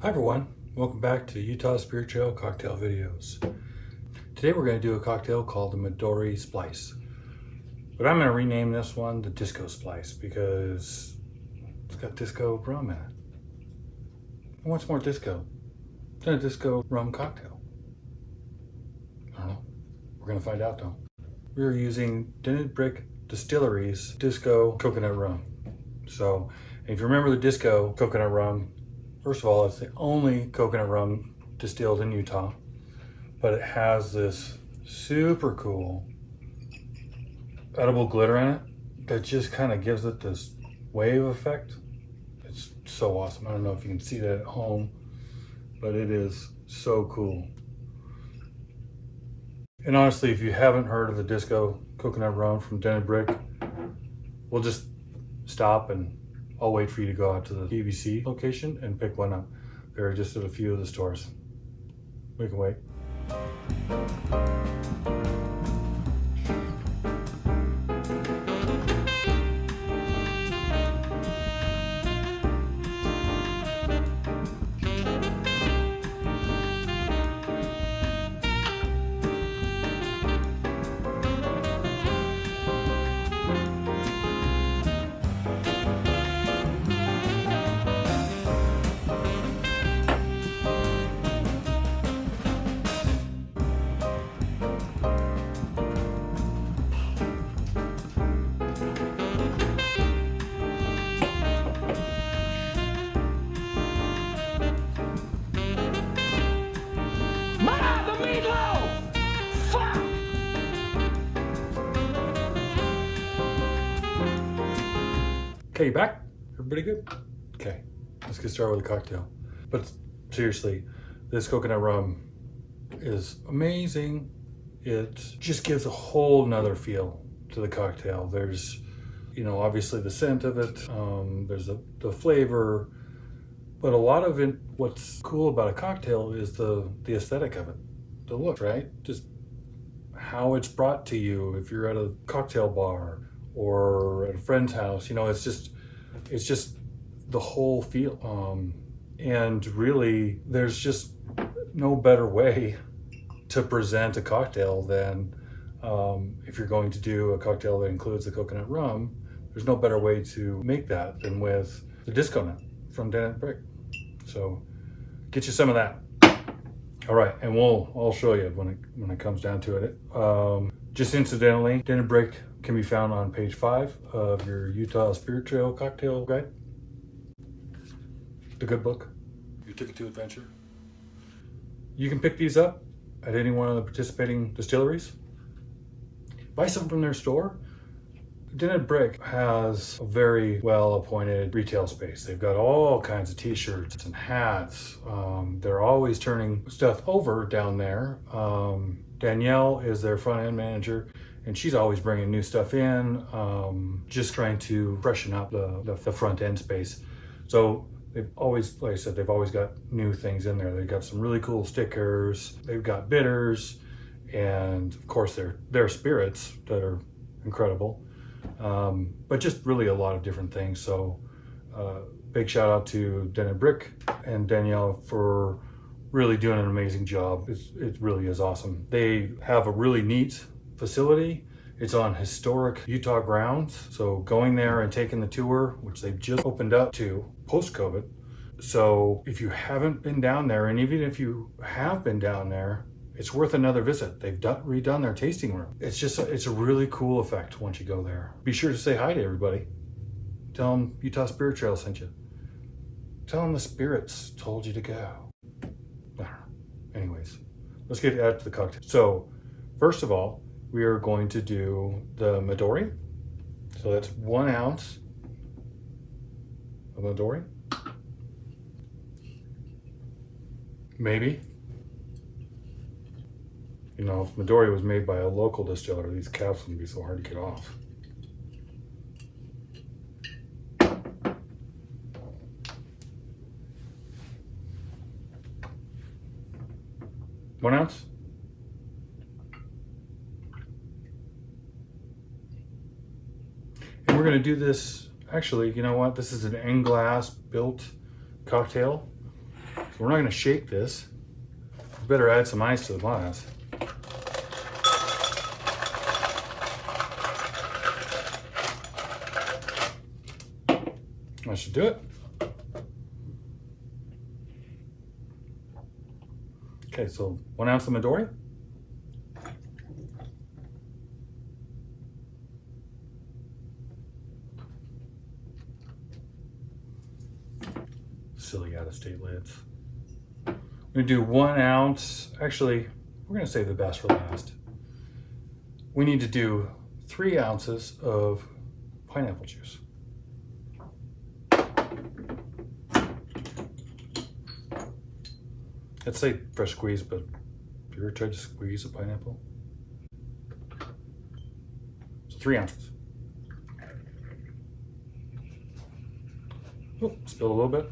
Hi everyone, welcome back to Utah Spirit Trail cocktail videos. Today we're going to do a cocktail called the Midori Splice. But I'm going to rename this one the Disco Splice because it's got disco rum in it. And what's more disco than a disco rum cocktail? I don't know. We're going to find out though. We're using Dented Brick Distillery's Disco Coconut Rum. So if you remember the Disco Coconut Rum, first of all, it's the only coconut rum distilled in Utah, but it has this super cool edible glitter in it that just kind of gives it this wave effect. It's so awesome. I don't know if you can see that at home, but it is so cool. And honestly, if you haven't heard of the Disco Coconut Rum from Dented Brick, we'll just stop and I'll wait for you to go out to the PVC location and pick one up. They're just at a few of the stores. We can wait. Okay, you back? Everybody good? Okay, let's get started with the cocktail. But seriously, this coconut rum is amazing. It just gives a whole nother feel to the cocktail. There's, obviously the scent of it, there's the flavor, but a lot of it, what's cool about a cocktail is the aesthetic of it, the look, right? Just how it's brought to you if you're at a cocktail bar or at a friend's house, it's just the whole feel. And really, there's just no better way to present a cocktail than if you're going to do a cocktail that includes the coconut rum, there's no better way to make that than with the disco nut from Dented Brick. So get you some of that. All right, and I'll show you when it comes down to it. Just incidentally, Dented Brick can be found on page 5 of your Utah Spirit Trail cocktail guide. The good book, Your Ticket to Adventure. You can pick these up at any one of the participating distilleries. Buy some from their store. Dented Brick has a very well appointed retail space. They've got all kinds of t-shirts and hats. They're always turning stuff over down there. Danielle is their front end manager and she's always bringing new stuff in, just trying to freshen up the front end space. So they've always, like I said, they've always got new things in there. They've got some really cool stickers. They've got bitters and of course their spirits that are incredible. But just really a lot of different things. So big shout out to Dented Brick and Danielle for really doing an amazing job. It really is awesome. They have a really neat facility. It's on historic Utah grounds. So going there and taking the tour, which they've just opened up to post-COVID. So if you haven't been down there, and even if you have been down there, it's worth another visit. They've redone their tasting room. It's a really cool effect once you go there. Be sure to say hi to everybody. Tell them Utah Spirit Trail sent you. Tell them the spirits told you to go. Anyways, let's get out to the cocktail. So first of all, we are going to do the Midori. So that's 1 ounce of Midori. Maybe. If Midori was made by a local distiller, these caps wouldn't be so hard to get off. One ounce. And we're going to do this, actually, you know what? This is an in-glass built cocktail. So we're not going to shake this. We better add some ice to the glass. That should do it. Okay, so 1 ounce of Midori. Silly out-of-state lids. I'm gonna do 1 ounce. Actually, we're gonna save the best for last. We need to do 3 ounces of pineapple juice. I'd say fresh squeeze, but have you ever tried to squeeze a pineapple? So 3 ounces. Oh, spilled a little bit.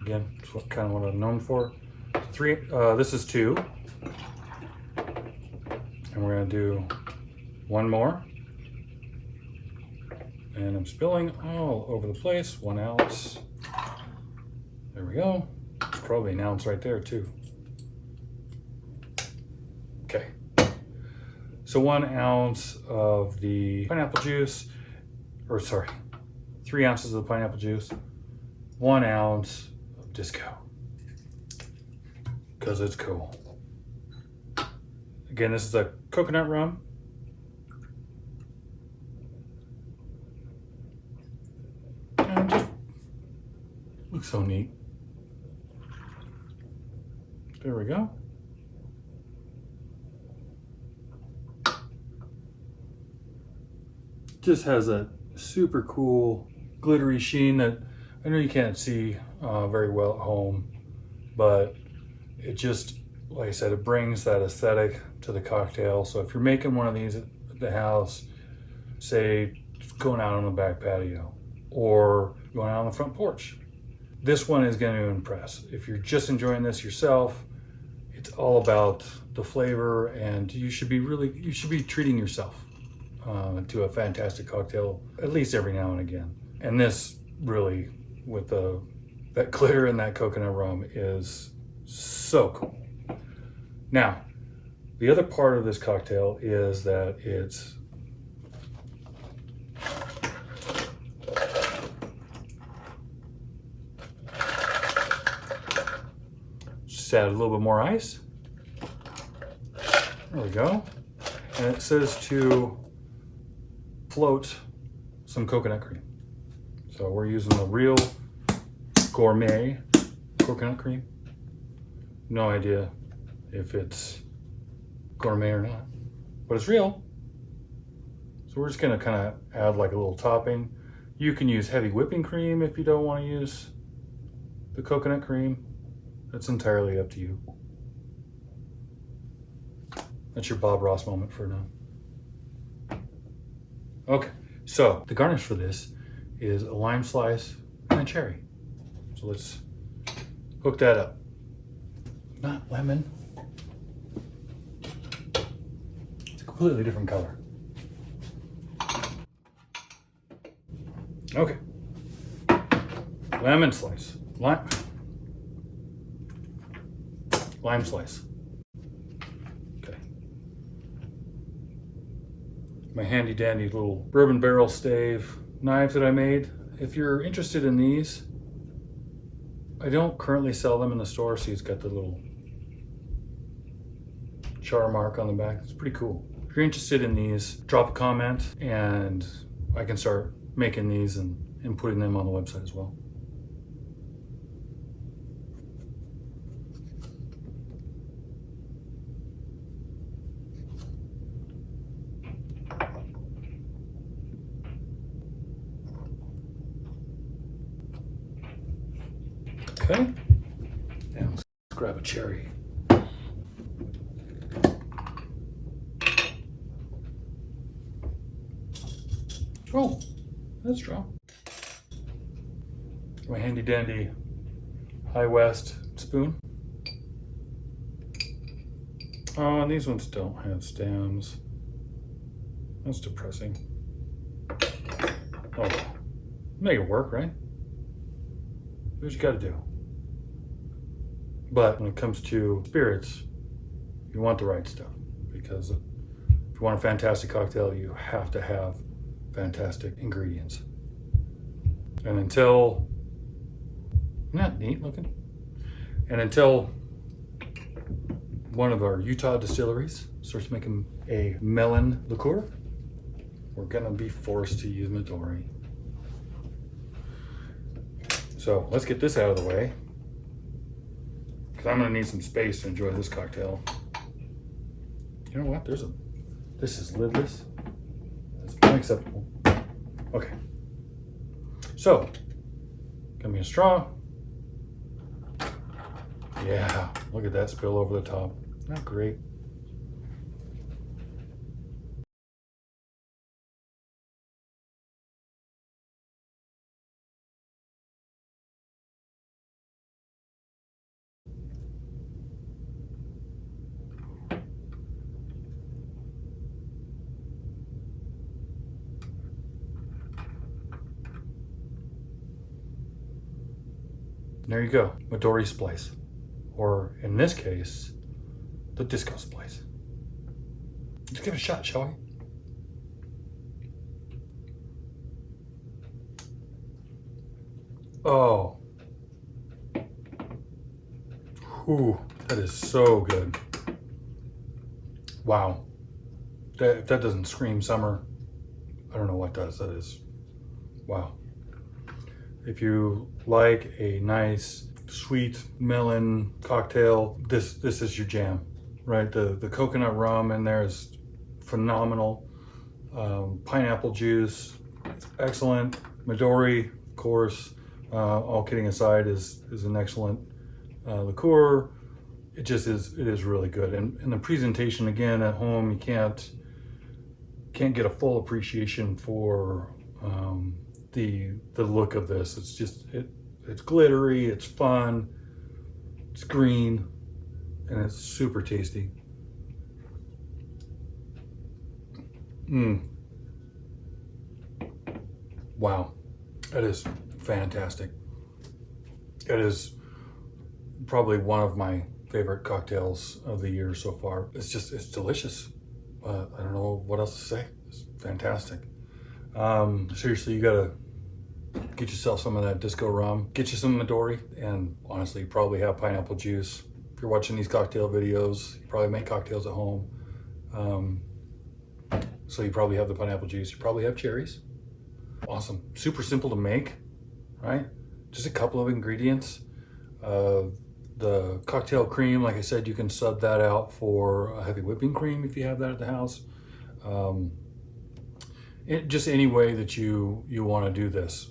Again, it's kind of what I'm known for. This is 2. And we're gonna do 1 more. And I'm spilling all over the place. 1 ounce. There we go. It's probably 1 ounce right there too. Okay. So 1 ounce of the pineapple juice, or sorry, 3 ounces of the pineapple juice, 1 ounce of Disco, because it's cool. Again, this is a coconut rum. And it just looks so neat. There we go. Just has a super cool glittery sheen that I know you can't see very well at home, but it just, like I said, it brings that aesthetic to the cocktail. So if you're making one of these at the house, say going out on the back patio or going out on the front porch, this one is going to impress. If you're just enjoying this yourself, it's all about the flavor, and you should be treating yourself to a fantastic cocktail at least every now and again. And this really, with that glitter and that coconut rum, is so cool. Now, the other part of this cocktail is that it's just add a little bit more ice. There we go. And it says to float some coconut cream. So we're using the real gourmet coconut cream. No idea if it's gourmet or not, but it's real. So we're just gonna kind of add like a little topping. You can use heavy whipping cream if you don't want to use the coconut cream. That's entirely up to you. That's your Bob Ross moment for now. Okay, so the garnish for this is a lime slice and a cherry. So let's hook that up. Not lemon. It's a completely different color. Okay. Lemon slice. Lime slice. Okay. My handy dandy little bourbon barrel stave knives that I made. If you're interested in these, I don't currently sell them in the store. See, it's got the little char mark on the back. It's pretty cool. If you're interested in these, drop a comment and I can start making these and putting them on the website as well. Okay, now let's grab a cherry. Oh, that's strong. My handy dandy High West spoon. Oh, and these ones don't have stems. That's depressing. Oh, make it work, right? Do what you gotta do. But when it comes to spirits, you want the right stuff, because if you want a fantastic cocktail, you have to have fantastic ingredients. And until, isn't that neat looking? And until one of our Utah distilleries starts making a melon liqueur, we're gonna be forced to use Midori. So let's get this out of the way, because I'm gonna need some space to enjoy this cocktail. You know what? This is lidless. It's unacceptable. Okay. So, give me a straw. Yeah, look at that spill over the top. Isn't that great? There you go, Midori Splice. Or in this case, the Disco Splice. Let's give it a shot, shall we? Oh. Whew, that is so good. Wow. If that doesn't scream summer, I don't know what does. That is, wow. If you like a nice sweet melon cocktail, this is your jam, right? The coconut rum in there is phenomenal. Pineapple juice, excellent. Midori, of course, all kidding aside, is an excellent liqueur. It is really good. And the presentation, again, at home, you can't get a full appreciation for the look of this. It's just, it's glittery, it's fun, it's green, and it's super tasty. Wow, that is fantastic. It is probably one of my favorite cocktails of the year so far. It's delicious. I don't know what else to say. It's fantastic. Seriously, you gotta get yourself some of that disco rum, get you some Midori, and honestly, you probably have pineapple juice. If you're watching these cocktail videos, you probably make cocktails at home. So you probably have the pineapple juice, you probably have cherries. Awesome, super simple to make, right? Just a couple of ingredients. The cocktail cream, like I said, you can sub that out for a heavy whipping cream if you have that at the house. Just any way that you want to do this.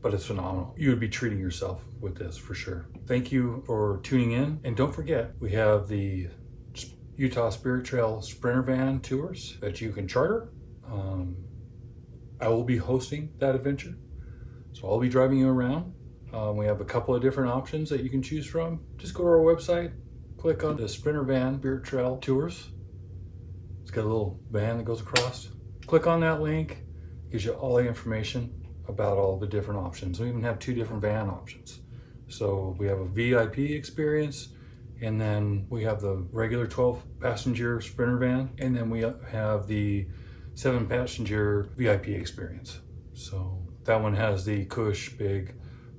But it's phenomenal. You would be treating yourself with this for sure. Thank you for tuning in. And don't forget, we have the Utah Spirit Trail Sprinter Van tours that you can charter. I will be hosting that adventure. So I'll be driving you around. We have a couple of different options that you can choose from. Just go to our website, click on the Sprinter Van Spirit Trail Tours. It's got a little van that goes across. Click on that link, gives you all the information about all the different options. We even have 2 different van options. So we have a VIP experience, and then we have the regular 12-passenger Sprinter van, and then we have the 7-passenger VIP experience. So that one has the cush, big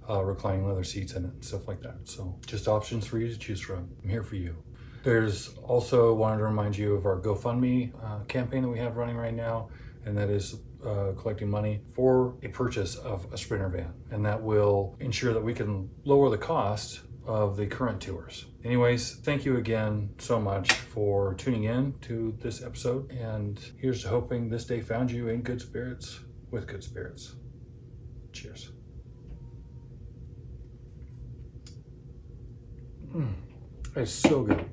reclining leather seats in it, and stuff like that. So just options for you to choose from. I'm here for you. There's also, wanted to remind you of our GoFundMe campaign that we have running right now, and that is collecting money for a purchase of a Sprinter van, and that will ensure that we can lower the cost of the current tours. Anyways, thank you again so much for tuning in to this episode, and here's to hoping this day found you in good spirits with good spirits. Cheers. It's so good.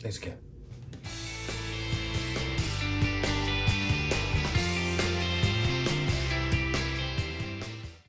Thanks again.